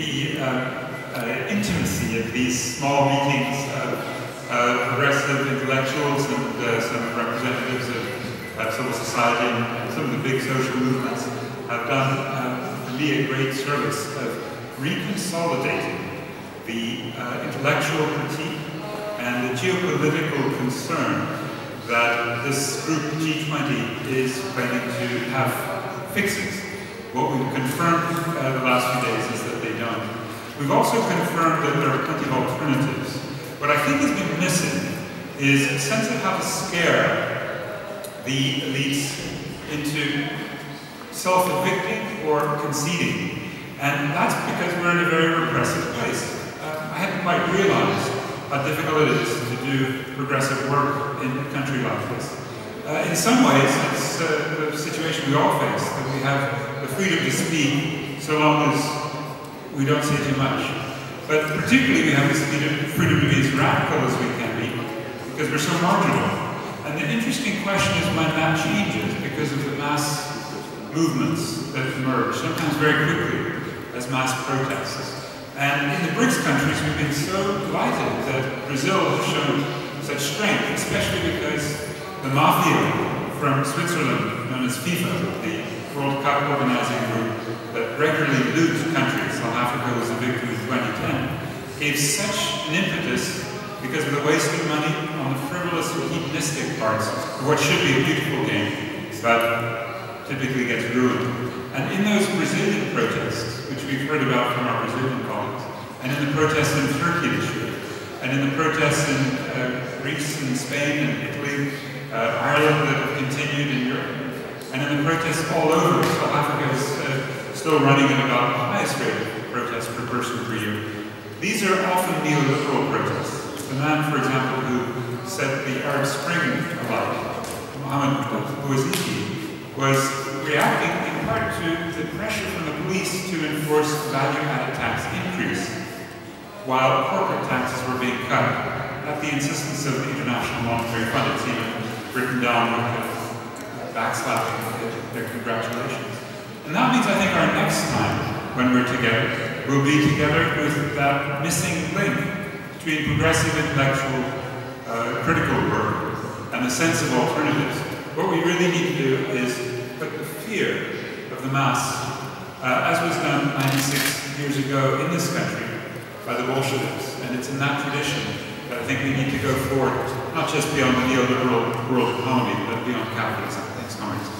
the intimacy of these small meetings of progressive intellectuals and some representatives of civil society and some of the big social movements have done, for me, a great service of reconsolidating the intellectual critique and the geopolitical concern that this group G20 is claiming to have fixes. What we've confirmed the last few days is that they don't. We've also confirmed that there are plenty of alternatives. What I think has been missing is a sense of how to scare the elites into self-evicting or conceding. And that's because we're in a very repressive place. I hadn't quite realized how difficult it is to do progressive work in a country like this. In some ways, it's the situation we all face, that we have the freedom to speak so long as we don't say too much. But particularly we have this freedom to be as radical as we can be, because we're so marginal. And the interesting question is when that changes because of the mass movements that emerge, sometimes very quickly, as mass protests. And in the BRICS countries, we've been so delighted that Brazil has shown such strength, especially because the mafia from Switzerland, known as FIFA, the World Cup organizing group that regularly loots countries, South Africa was a victim in 2010, gave such an impetus because of the waste of money on the frivolous and hedonistic parts of what should be a beautiful game, but typically gets ruined. And in those Brazilian protests, which we've heard about from our Brazilian colleagues, and in the protests in Turkey this year, and in the protests in Greece and Spain and Italy, Ireland that have continued in Europe, and in the protests all over, South Africa is still running at about the highest rate of protests per person per year. These are often neoliberal protests. The man, for example, who set the Arab Spring alight, Mohamed Bouazizi, was reacting in part to the pressure from the police to enforce value-added tax increase, while corporate taxes were being cut at the insistence of the International Monetary Fund. It's even written down with backslapping their congratulations. And that means I think our next time when we're together, we'll be together with that missing link between progressive intellectual critical work and the sense of alternatives. What we really need to do is put the fear of the mass, as was done 96 years ago in this country by the Bolsheviks. And it's in that tradition that I think we need to go forward, not just beyond the neoliberal world economy, but beyond capitalism. Thanks, comrades.